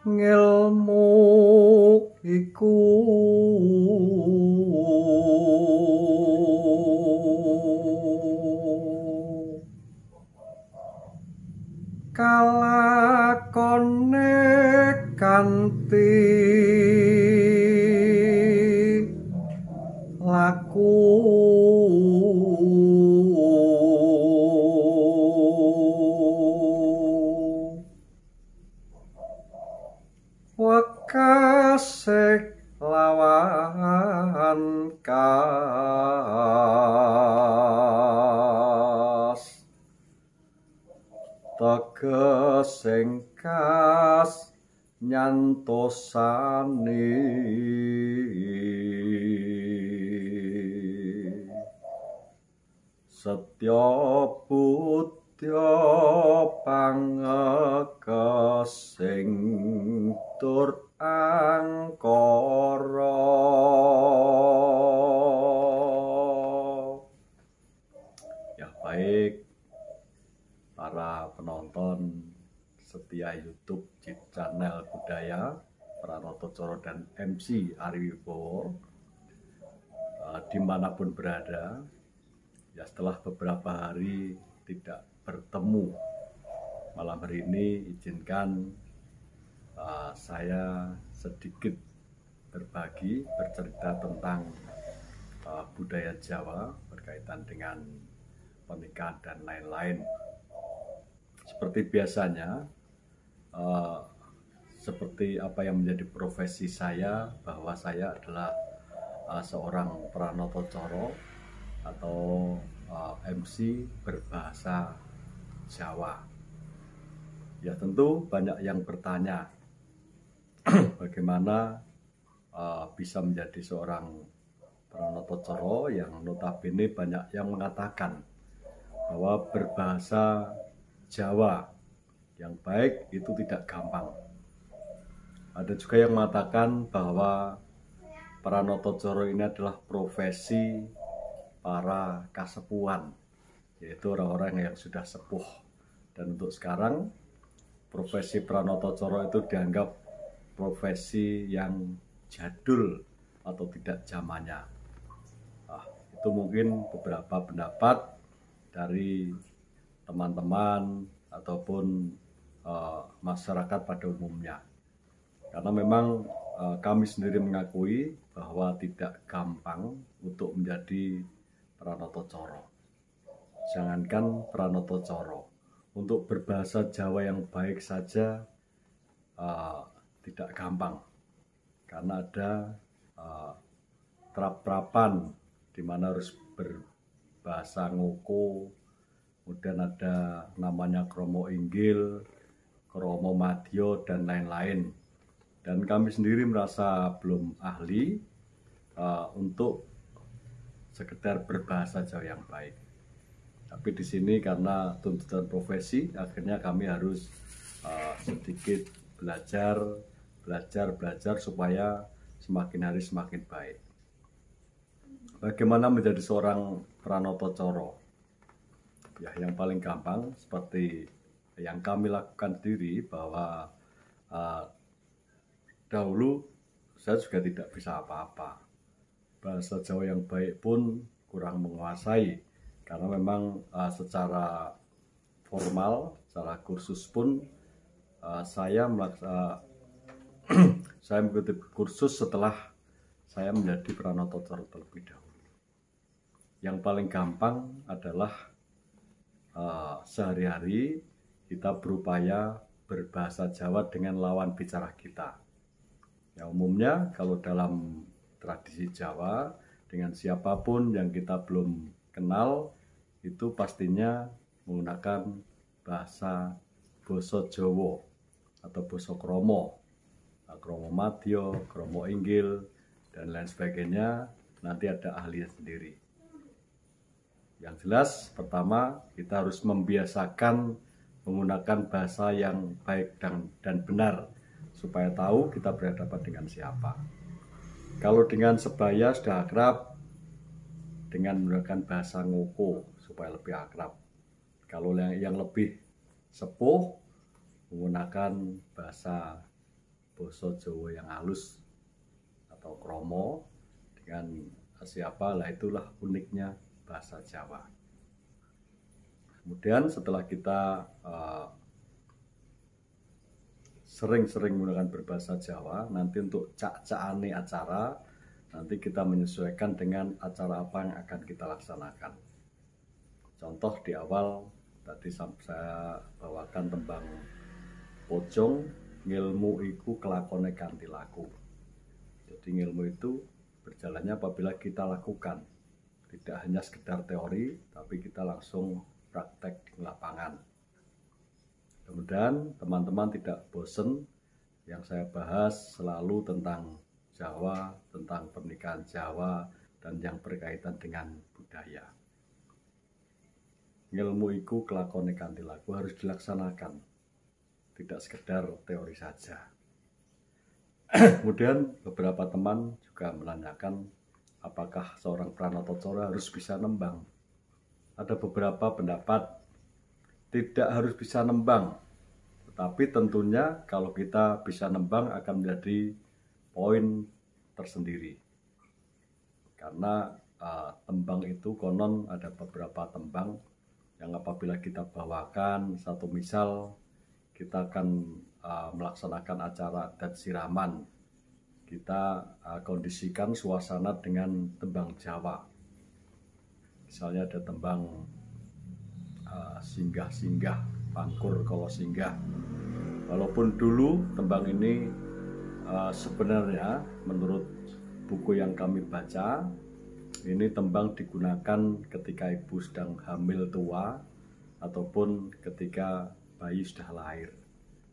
ngilmu iku kalakone kanthi laku wekasih lawan kas tegesing kas nyantosane setya budya pangekesing tur angkara. Ya baik para penonton setia YouTube channel budaya Pranoto Coro dan MC Ari Wibowo dimanapun berada. Ya setelah beberapa hari tidak bertemu, malam hari ini izinkan saya sedikit berbagi, bercerita tentang budaya Jawa berkaitan dengan pernikahan dan lain-lain. Seperti biasanya, seperti apa yang menjadi profesi saya, bahwa saya adalah seorang Pranoto Coro atau MC berbahasa Jawa. Ya tentu banyak yang bertanya bagaimana bisa menjadi seorang Pranoto Coro yang notabene banyak yang mengatakan bahwa berbahasa Jawa yang baik itu tidak gampang. Ada juga yang mengatakan bahwa Pranoto Coro ini adalah profesi para kasepuhan, yaitu orang-orang yang sudah sepuh. Dan untuk sekarang profesi Pranoto Coro itu dianggap profesi yang jadul atau tidak zamannya. Itu mungkin beberapa pendapat dari teman-teman ataupun masyarakat pada umumnya. Karena memang kami sendiri mengakui bahwa tidak gampang untuk menjadi Pranoto Coro. Jangankan Pranoto Coro, untuk berbahasa Jawa yang baik saja tidak gampang, karena ada terap-terapan di mana harus berbahasa ngoko, kemudian ada namanya kromo inggil, kromo madya dan lain-lain. Dan kami sendiri merasa belum ahli untuk sekedar berbahasa Jawa yang baik. Tapi di sini karena tuntutan profesi, akhirnya kami harus sedikit belajar supaya semakin hari semakin baik. Bagaimana menjadi seorang Pranoto Coro? Ya, yang paling gampang seperti yang kami lakukan sendiri, bahwa dahulu saya juga tidak bisa apa-apa. Bahasa Jawa yang baik pun kurang menguasai, karena memang secara formal, secara kursus pun saya mengikuti kursus setelah saya menjadi Pranoto Coro terlebih dahulu. Yang paling gampang adalah sehari-hari kita berupaya berbahasa Jawa dengan lawan bicara kita. Ya, umumnya kalau dalam tradisi Jawa, dengan siapapun yang kita belum kenal, itu pastinya menggunakan bahasa basa Jawa atau basa kromo, kromo madya, kromo inggil, dan lain sebagainya. Nanti ada ahlinya sendiri. Yang jelas, pertama kita harus membiasakan menggunakan bahasa yang baik dan benar, supaya tahu kita berhadapan dengan siapa. Kalau dengan sebaya sudah akrab, dengan menggunakan bahasa ngoko supaya lebih akrab. Kalau yang lebih sepuh, menggunakan bahasa basa Jawa yang halus atau kromo dengan siapa, lah itulah uniknya bahasa Jawa. Kemudian setelah kita sering-sering menggunakan berbahasa Jawa, nanti untuk cak-cakane acara, nanti kita menyesuaikan dengan acara apa yang akan kita laksanakan. Contoh di awal tadi saya bawakan tembang pocong, ngilmu iku kelakone kanthi laku. Jadi ngilmu itu berjalannya apabila kita lakukan, tidak hanya sekedar teori, tapi kita langsung praktek di lapangan. Kemudian teman-teman tidak bosan, yang saya bahas selalu tentang Jawa, tentang pernikahan Jawa, dan yang berkaitan dengan budaya. Ngilmu iku kelakone kanthi laku harus dilaksanakan, tidak sekedar teori saja. Kemudian beberapa teman juga menanyakan apakah seorang Pranatacara harus bisa nembang. Ada beberapa pendapat tidak harus bisa nembang, tetapi tentunya kalau kita bisa nembang akan menjadi poin tersendiri. Karena tembang itu konon ada beberapa tembang yang apabila kita bawakan, satu misal kita akan melaksanakan acara adat siraman, kita kondisikan suasana dengan tembang Jawa. Misalnya ada tembang singgah-singgah, pangkur kalau singgah. Walaupun dulu tembang ini sebenarnya menurut buku yang kami baca, ini tembang digunakan ketika ibu sedang hamil tua ataupun ketika bayi sudah lahir.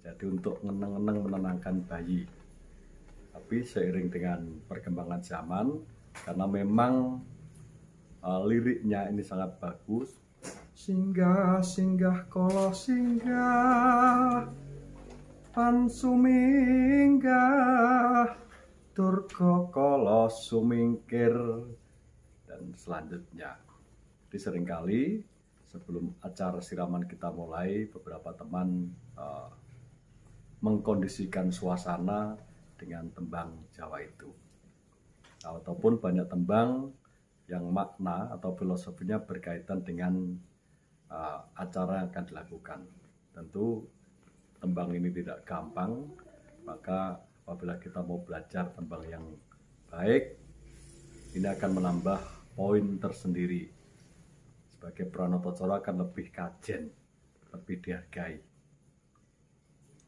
Jadi untuk ngeneng-ngeneng menenangkan bayi. Tapi seiring dengan perkembangan zaman, karena memang liriknya ini sangat bagus. Singgah, singgah, kala singgah, pan suminggah, durga kala sumingkir, dan selanjutnya. Jadi seringkali sebelum acara siraman kita mulai, beberapa teman mengkondisikan suasana dengan tembang Jawa itu. Ataupun banyak tembang yang makna atau filosofinya berkaitan dengan acara yang akan dilakukan. Tentu tembang ini tidak gampang, maka apabila kita mau belajar tembang yang baik, ini akan menambah poin tersendiri. Sebagai Pranatacara akan lebih kajen, lebih dihargai.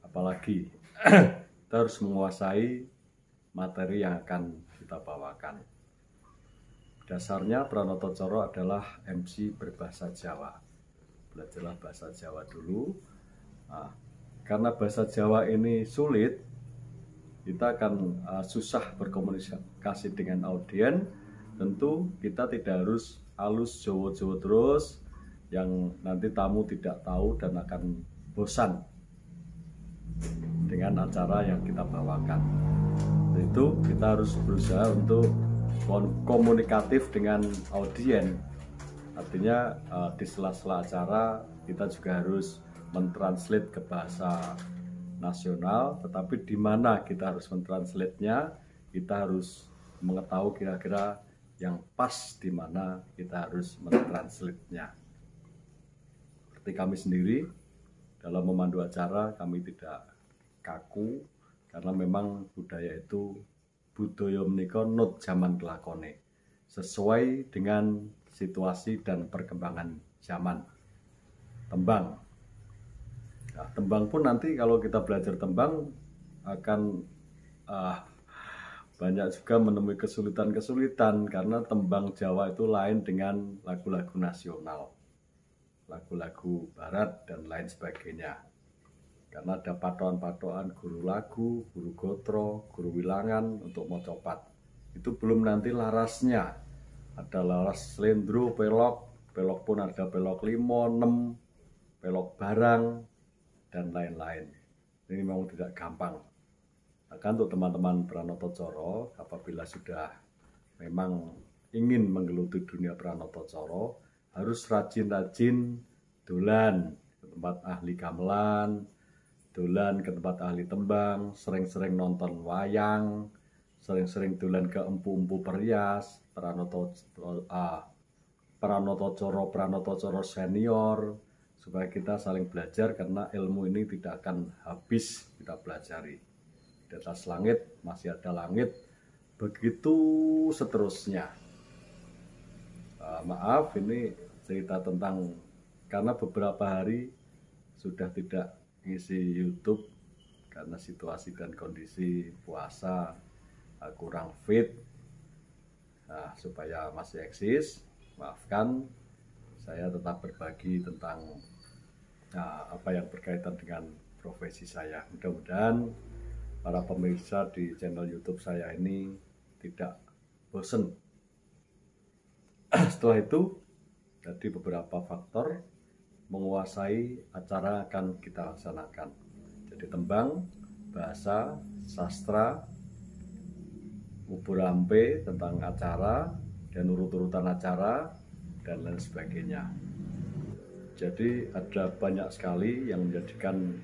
Apalagi kita harus menguasai materi yang akan kita bawakan. Dasarnya Pranatacara adalah MC berbahasa Jawa. Belajarlah bahasa Jawa dulu. Karena bahasa Jawa ini sulit, kita akan susah berkomunikasi dengan audiens. Tentu kita tidak harus halus Jawa-Jawa terus, yang nanti tamu tidak tahu dan akan bosan dengan acara yang kita bawakan. Itu kita harus berusaha untuk komunikatif dengan audiens. Artinya di sela-sela acara kita juga harus mentranslate ke bahasa nasional, tetapi di mana kita harus mentranslate-nya, kita harus mengetahui kira-kira yang pas di mana kita harus mentranslate-nya. Seperti kami sendiri dalam memandu acara, kami tidak kaku karena memang budaya itu budaya menika nut zaman kelakone, sesuai dengan situasi dan perkembangan zaman. Tembang. Nah, tembang pun nanti kalau kita belajar tembang akan banyak juga menemui kesulitan-kesulitan karena tembang Jawa itu lain dengan lagu-lagu nasional, lagu-lagu barat dan lain sebagainya. Karena ada patokan-patokan guru lagu, guru gotro, guru wilangan untuk mocopat. Itu belum nanti larasnya. Ada laras slendro, pelok pun ada pelok 5, 6, pelok barang, dan lain-lain. Ini memang tidak gampang. Maka untuk teman-teman Pranatacara, apabila sudah memang ingin menggeluti dunia Pranatacara, harus rajin-rajin dolan ke tempat ahli gamelan, dolan ke tempat ahli tembang, sering-sering nonton wayang, sering-sering dolan ke empu-empu perias, Pranotocoro senior, supaya kita saling belajar, karena ilmu ini tidak akan habis kita pelajari. Di atas langit masih ada langit, begitu seterusnya. Maaf, ini cerita tentang, karena beberapa hari sudah tidak ngisi YouTube karena situasi dan kondisi puasa, kurang fit. Nah, supaya masih eksis, maafkan, saya tetap berbagi tentang apa yang berkaitan dengan profesi saya. Mudah-mudahan para pemirsa di channel YouTube saya ini tidak bosan. Setelah itu, jadi beberapa faktor menguasai acara akan kita laksanakan. Jadi tembang, bahasa, sastra, uburampe tentang acara dan urut-urutan acara dan lain sebagainya. Jadi ada banyak sekali yang menjadikan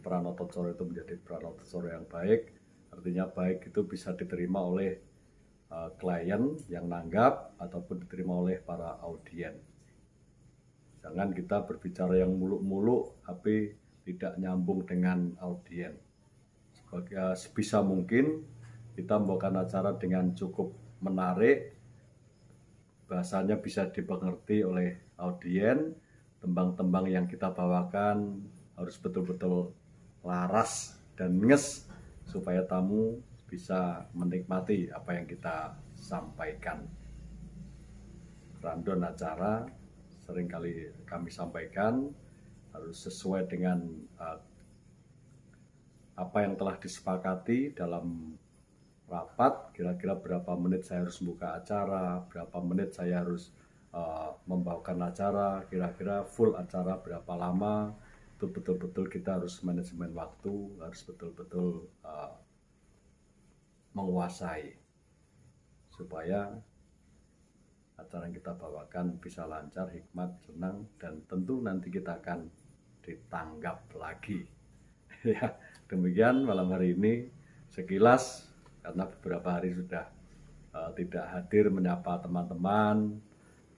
Pranotocoro itu menjadi Pranotocoro yang baik. Artinya baik itu bisa diterima oleh klien yang nanggap ataupun diterima oleh para audiens. Jangan kita berbicara yang muluk-muluk tapi tidak nyambung dengan audiens. Sebisa mungkin kita membawakan acara dengan cukup menarik, bahasanya bisa dimengerti oleh audiens, tembang-tembang yang kita bawakan harus betul-betul laras dan nges supaya tamu bisa menikmati apa yang kita sampaikan. Rundown acara seringkali kami sampaikan harus sesuai dengan apa yang telah disepakati dalam rapat. Kira-kira berapa menit saya harus membuka acara, berapa menit saya harus membawakan acara, kira-kira full acara berapa lama. Itu betul-betul kita harus manajemen waktu, harus betul-betul menguasai supaya acara yang kita bawakan bisa lancar, hikmat, senang, dan tentu nanti kita akan ditanggap lagi. Ya, demikian malam hari ini sekilas, karena beberapa hari sudah tidak hadir menyapa teman-teman.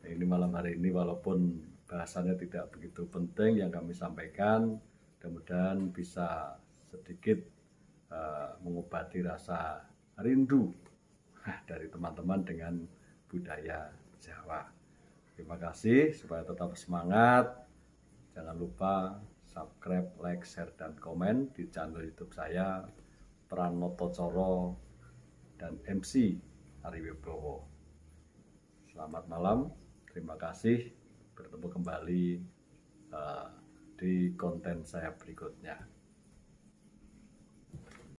Ini malam hari ini walaupun bahasanya tidak begitu penting yang kami sampaikan, mudah-mudahan bisa sedikit mengobati rasa rindu dari teman-teman dengan budaya Jawa. Terima kasih, supaya tetap semangat. Jangan lupa subscribe, like, share, dan komen di channel YouTube saya, Pranotocoro dan MC Ari Wibowo. Selamat malam, terima kasih. Bertemu kembali di konten saya berikutnya.